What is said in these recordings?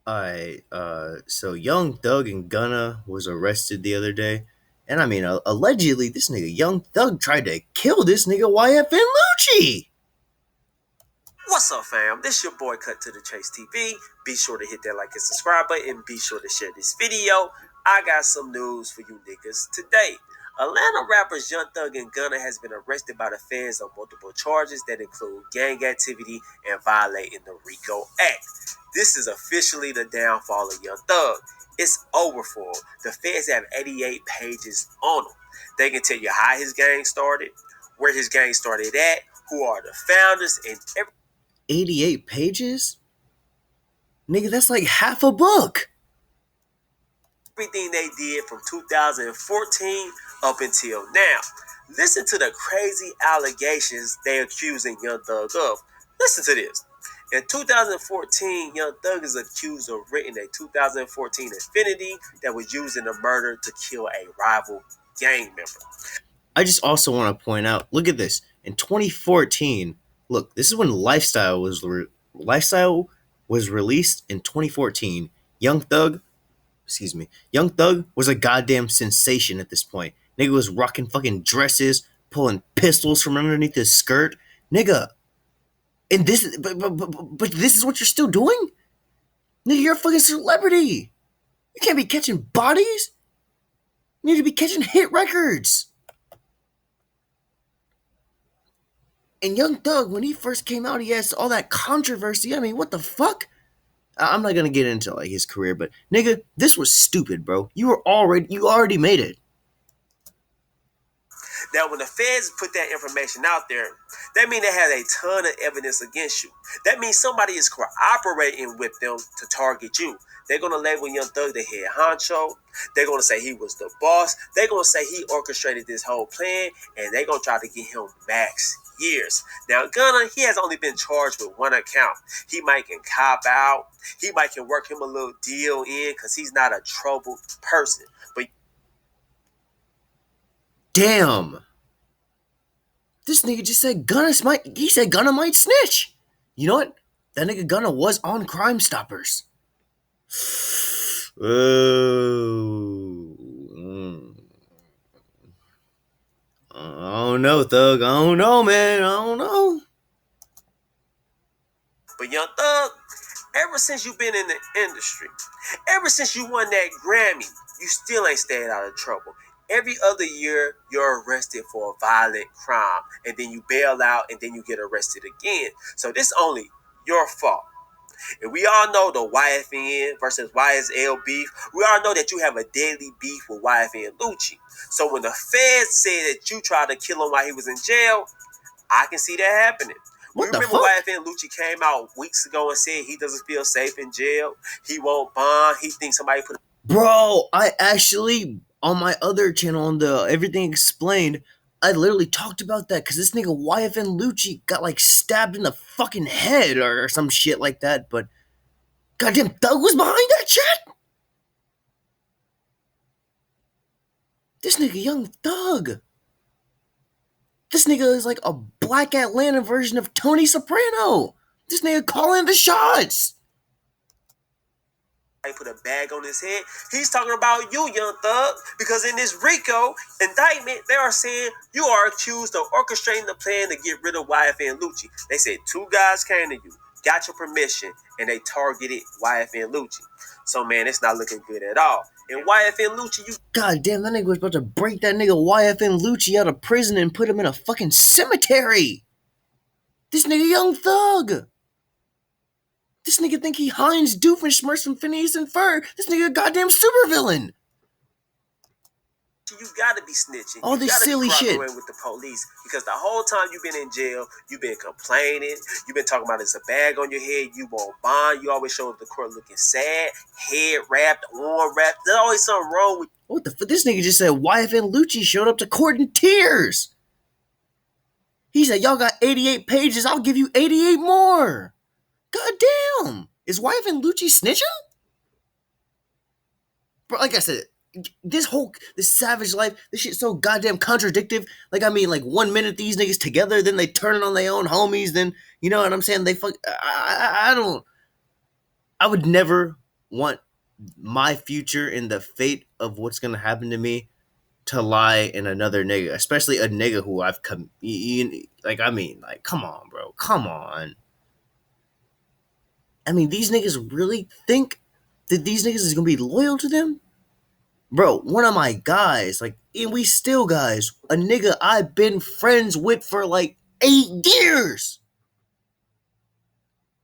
Alright, so Young Thug and Gunna was arrested the other day. And I mean, allegedly, this nigga Young Thug tried to kill this nigga YFN Lucci! What's up, fam? This your boy Cut to the Chase TV. Be sure to hit that like and subscribe button and be sure to share this video. I got some news for you niggas today. Atlanta rappers Young Thug and Gunna has been arrested by the feds on multiple charges that include gang activity and violating the RICO Act. This is officially the downfall of Young Thug. It's over for him. The feds have 88 pages on him. They can tell you how his gang started, where his gang started at, who are the founders, and 88 pages? Nigga, that's like half a book! everything they did from 2014 up until now. Listen to the crazy allegations they accusing Young Thug of. Listen to this. In 2014, Young Thug is accused of renting a 2014 Infiniti that was used in a murder to kill a rival gang member. I just also want to point out, look at this. In 2014, look, this is when Lifestyle was released in 2014. Young Thug was a goddamn sensation at this point. Nigga was rocking fucking dresses, pulling pistols from underneath his skirt. Nigga, and but this is what you're still doing? Nigga, you're a fucking celebrity. You can't be catching bodies. You need to be catching hit records. And Young Thug, when he first came out, he has all that controversy. I mean, what the fuck? I'm not gonna get into like his career, but nigga, this was stupid, bro. You already made it. Now, when the feds put that information out there, that means they have a ton of evidence against you. That means somebody is cooperating with them to target you. They're going to label Young Thug the head honcho. They're going to say he was the boss. They're going to say he orchestrated this whole plan, and they're going to try to get him max years. Now, Gunna, he has only been charged with one account. He might can cop out. He might can work him a little deal in because he's not a troubled person. But damn. This nigga just said Gunna might snitch. You know what? That nigga Gunna was on Crime Stoppers. Oh. I don't know, Thug. I don't know, man. I don't know. But Young Thug, ever since you've been in the industry, ever since you won that Grammy, you still ain't stayed out of trouble. Every other year, you're arrested for a violent crime, and then you bail out, and then you get arrested again. So this only your fault. And we all know the YFN versus YSL beef. We all know that you have a deadly beef with YFN Lucci. So when the feds said that you tried to kill him while he was in jail, I can see that happening. What the Remember fuck? YFN Lucci came out weeks ago and said he doesn't feel safe in jail. He won't bond. He thinks somebody put. Bro, I actually on my other channel on the Everything Explained, I literally talked about that because this nigga YFN Lucci got like stabbed in the fucking head or some shit like that. But goddamn, Thug was behind that shit. This nigga Young Thug. This nigga is like a black Atlanta version of Tony Soprano. This nigga calling the shots. Put a bag on his head. He's talking about you, Young Thug, because in this RICO indictment, they are saying you are accused of orchestrating the plan to get rid of YFN Lucci. They said two guys came to you, got your permission, and they targeted YFN Lucci. So, man, it's not looking good at all. And YFN Lucci, you... God damn, that nigga was about to break that nigga YFN Lucci out of prison and put him in a fucking cemetery. This nigga Young Thug. This nigga think he Heinz Doofenshmirtz from Phineas and Ferb. This nigga a goddamn supervillain. You gotta be snitching. All this silly shit with the police because the whole time you've been in jail, you've been complaining. You've been talking about it's a bag on your head. You won't bond. You always show up the court looking sad, head wrapped, arm wrapped. There's always something wrong with. What the fuck? This nigga just said YFN Lucci showed up to court in tears. He said, y'all got 88 pages. I'll give you 88 more. God damn. Is YFN Lucci snitching? Bro, like I said, this savage life, this shit's so goddamn contradictive. Like, I mean, like, 1 minute these niggas together, then they turn it on their own homies, then, you know what I'm saying? They fuck, I would never want my future and the fate of what's gonna happen to me to lie in another nigga, especially a nigga who I've come like. I mean, like, come on, bro, come on. I mean, these niggas really think that these niggas is gonna be loyal to them, bro. One of my guys, like, and we still guys, a nigga I've been friends with for like 8 years.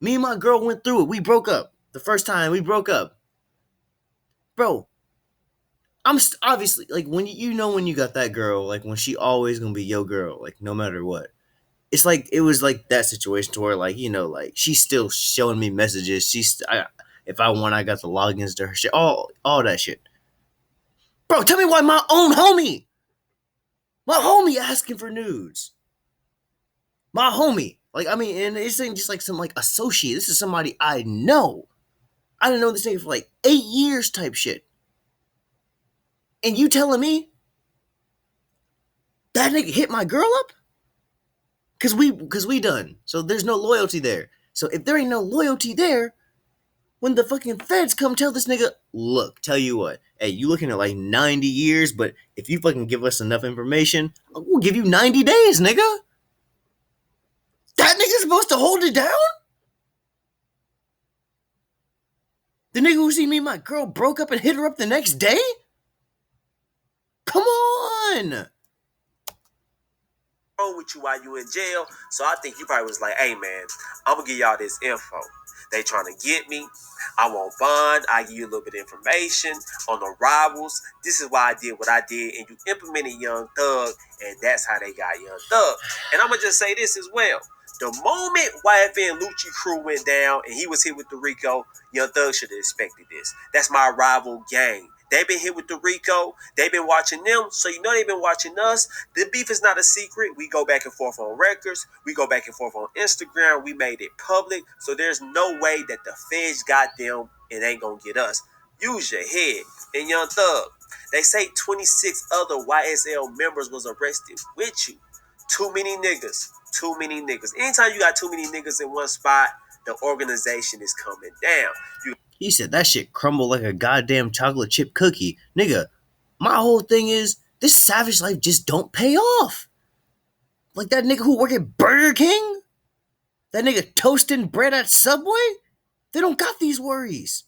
Me and my girl went through it. We broke up the first time we broke up, bro. Obviously like when when you got that girl, like when she always gonna be your girl, like no matter what. It's like it was like that situation to where like like she's still showing me messages. If I want, I got the logins to her shit, all that shit, bro. Tell me why my homie asking for nudes, my homie. Like I mean, and it's ain't just like some like associate. This is somebody I know. I didn't know this nigga for like 8 years type shit. And you telling me that nigga hit my girl up? Cause we done. So there's no loyalty there. So if there ain't no loyalty there, when the fucking feds come tell this nigga, look, tell you what, hey, you looking at like 90 years, but if you fucking give us enough information, we'll give you 90 days, nigga. That nigga's supposed to hold it down? The nigga who see me and my girl broke up and hit her up the next day? Come on. Wrong with you while you in jail. So I think you probably was like, hey man, I'm gonna give y'all this info. They trying to get me. I won't bond. I give you a little bit of information on the rivals. This is why I did what I did, and you implemented Young Thug, and that's how they got Young Thug. And I'm gonna just say this as well. The moment YFN Lucci crew went down and he was hit with the Rico, Young Thug should have expected this. That's my rival gang. They've been hit with the Rico. They've been watching them, so you know they've been watching us. The beef is not a secret. We go back and forth on records. We go back and forth on Instagram. We made it public, so there's no way that the feds got them and ain't gonna get us. Use your head. And Young Thug, they say 26 other YSL members was arrested with you. Too many niggas. Too many niggas. Anytime you got too many niggas in one spot, the organization is coming down. He said that shit crumbled like a goddamn chocolate chip cookie. Nigga, my whole thing is this savage life just don't pay off. Like that nigga who work at Burger King? That nigga toasting bread at Subway? They don't got these worries.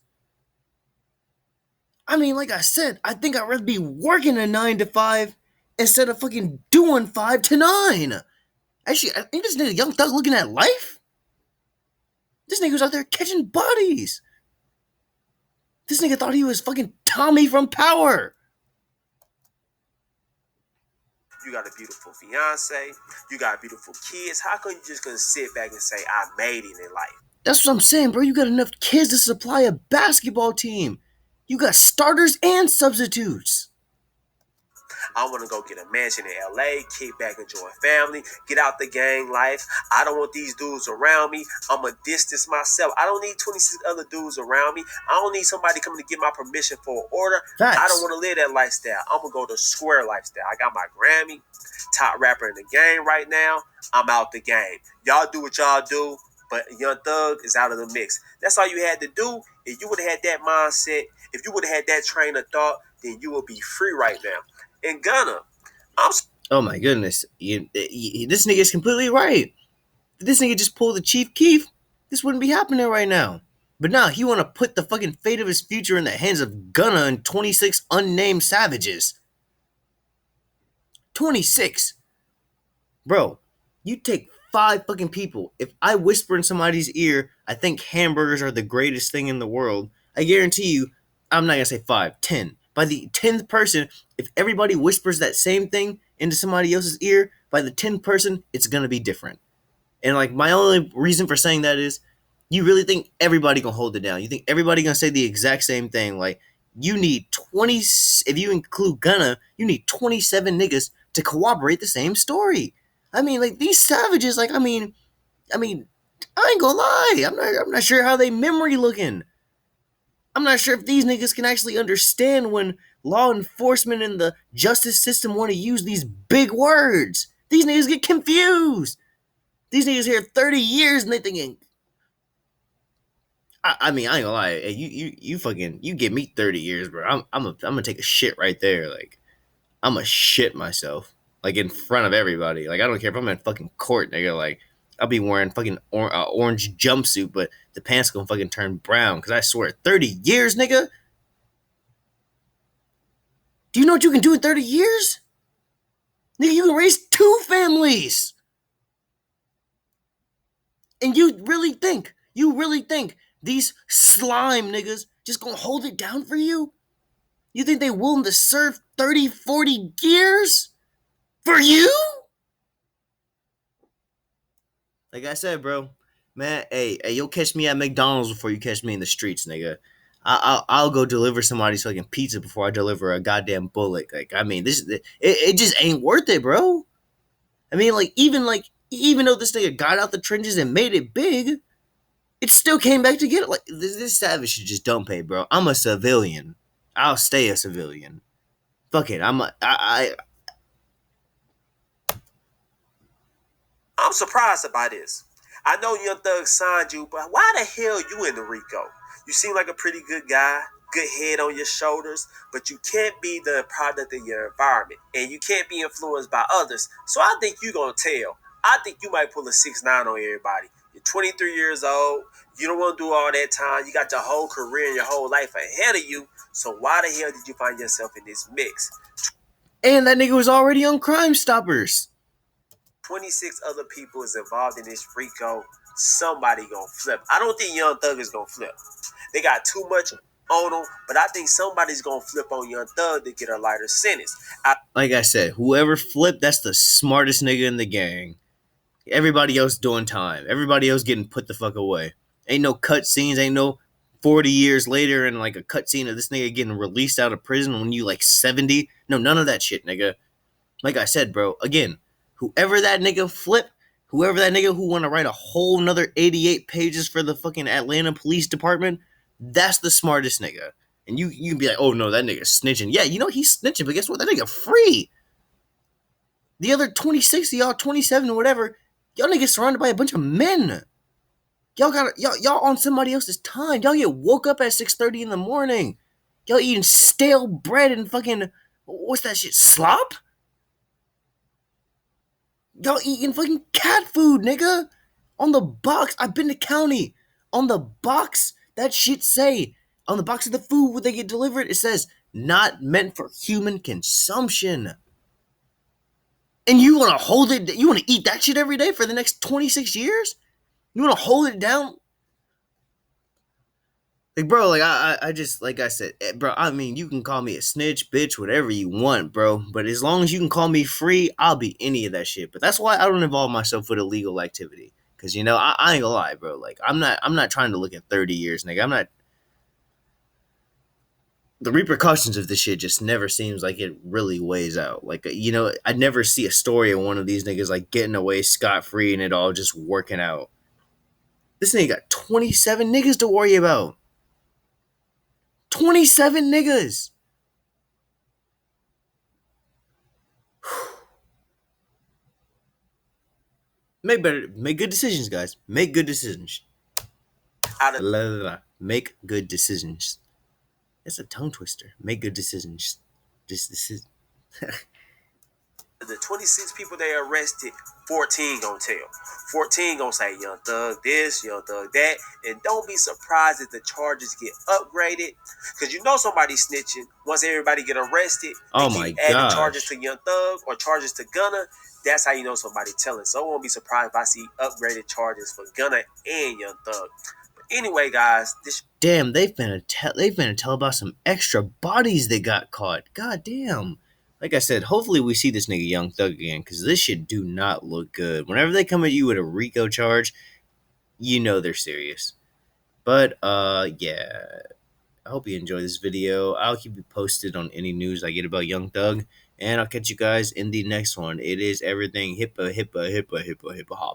I mean, like I said, I think I'd rather be working a 9 to 5 instead of fucking doing 5 to 9. Actually, I think this nigga Young Thug looking at life. This nigga's out there catching bodies. This nigga thought he was fucking Tommy from Power. You got a beautiful fiance. You got beautiful kids. How come you just gonna sit back and say, I made it in life? That's what I'm saying, bro. You got enough kids to supply a basketball team. You got starters and substitutes. I want to go get a mansion in LA, kick back, enjoy family, get out the gang life. I don't want these dudes around me. I'm going to distance myself. I don't need 26 other dudes around me. I don't need somebody coming to get my permission for an order. Facts. I don't want to live that lifestyle. I'm going to go the square lifestyle. I got my Grammy, top rapper in the game right now. I'm out the game. Y'all do what y'all do, but Young Thug is out of the mix. That's all you had to do. If you would have had that mindset, if you would have had that train of thought, then you would be free right now. And Gunna, oh my goodness, this nigga is completely right. If this nigga just pulled the Chief Keef, this wouldn't be happening right now. But now he want to put the fucking fate of his future in the hands of Gunna and 26 unnamed savages. 26, bro. You take 5 fucking people. If I whisper in somebody's ear, I think hamburgers are the greatest thing in the world. I guarantee you, I'm not gonna say 5, 10. By the 10th person, if everybody whispers that same thing into somebody else's ear, by the 10th person, it's gonna be different. And like my only reason for saying that is, you really think everybody gonna hold it down? You think everybody gonna say the exact same thing? Like you need 20. If you include Gunna, you need 27 niggas to corroborate the same story. I mean, like these savages. Like I ain't gonna lie. I'm not sure how they memory looking. I'm not sure if these niggas can actually understand when law enforcement and the justice system want to use these big words. These niggas get confused. These niggas here 30 years and they thinking, I mean, I ain't gonna lie. Hey, you fucking you give me 30 years, bro. I'm gonna take a shit right there. Like I'm gonna shit myself like in front of everybody. Like I don't care if I'm in fucking court, nigga. Like I'll be wearing fucking orange jumpsuit, but the pants gonna fucking turn brown. Cause I swear, 30 years, nigga. Do you know what you can do in 30 years, nigga? You can raise two families, and you really think these slime niggas just gonna hold it down for you? You think they willing to serve 30, 40 years for you? Like I said, bro, man, hey, you'll catch me at McDonald's before you catch me in the streets, nigga. I'll go deliver somebody's fucking pizza before I deliver a goddamn bullet. Like, I mean, it just ain't worth it, bro. I mean, even though this nigga got out the trenches and made it big, it still came back to get it. Like this savage should just don't pay, bro. I'm a civilian. I'll stay a civilian. Fuck it. I'm surprised by this. I know Young Thug signed you, but why the hell you in the Rico? You seem like a pretty good guy, good head on your shoulders, but you can't be the product of your environment, and you can't be influenced by others. So I think you're gonna tell. I think you might pull a 6ix9ine on everybody. You're 23 years old. You don't want to do all that time. You got your whole career and your whole life ahead of you. So why the hell did you find yourself in this mix? And that nigga was already on Crime Stoppers. 26 other people is involved in this Rico. Somebody gonna flip. I don't think Young Thug is gonna flip. They got too much on them, but I think somebody's gonna flip on Young Thug to get a lighter sentence. Like I said, whoever flipped, that's the smartest nigga in the gang. Everybody else doing time. Everybody else getting put the fuck away. Ain't no cutscenes. Ain't no 40 years later and like a cutscene of this nigga getting released out of prison when you like 70. No, none of that shit, nigga. Like I said, bro, again, whoever that nigga flip, whoever that nigga who want to write a whole nother 88 pages for the fucking Atlanta Police Department, that's the smartest nigga. And you can be like, oh no, that nigga's snitching. Yeah, you know he's snitching, but guess what? That nigga free. The other 26 of y'all, 27 or whatever, y'all niggas surrounded by a bunch of men. Y'all on somebody else's time. Y'all get woke up at 6:30 in the morning. Y'all eating stale bread and fucking what's that shit? Slop? Y'all eating fucking cat food, nigga. On the box, I've been to county. On the box, that shit say on the box of the food when they get delivered, it says not meant for human consumption. And you want to hold it? You want to eat that shit every day for the next 26 years? You want to hold it down? Like, bro, like I just like I said, bro. I mean, you can call me a snitch, bitch, whatever you want, bro. But as long as you can call me free, I'll be any of that shit. But that's why I don't involve myself with illegal activity, because you know I ain't gonna lie, bro. Like I'm not trying to look at 30 years, nigga. I'm not. The repercussions of this shit just never seems like it really weighs out. Like you know, I never see a story of one of these niggas like getting away scot free and it all just working out. This nigga got 27 niggas to worry about. 27 niggas. Make good decisions, guys. Make good decisions. Make good decisions. It's a tongue twister. Make good decisions. This is The 26 people they arrested, 14 gonna tell. 14 gonna say Young Thug this, Young Thug that. And don't be surprised if the charges get upgraded. Because you know somebody's snitching. Once everybody get arrested, they oh my keep adding charges gosh. to Young Thug or charges to Gunna. That's how you know somebody telling. So I won't be surprised if I see upgraded charges for Gunna and Young Thug. But anyway, guys, this Damn, they've been to tell about some extra bodies that got caught. God damn. Like I said, hopefully we see this nigga Young Thug again, because this shit do not look good. Whenever they come at you with a RICO charge, you know they're serious. But yeah. I hope you enjoy this video. I'll keep you posted on any news I get about Young Thug. And I'll catch you guys in the next one. It is everything hippa hippa hippa hippa hippa hop.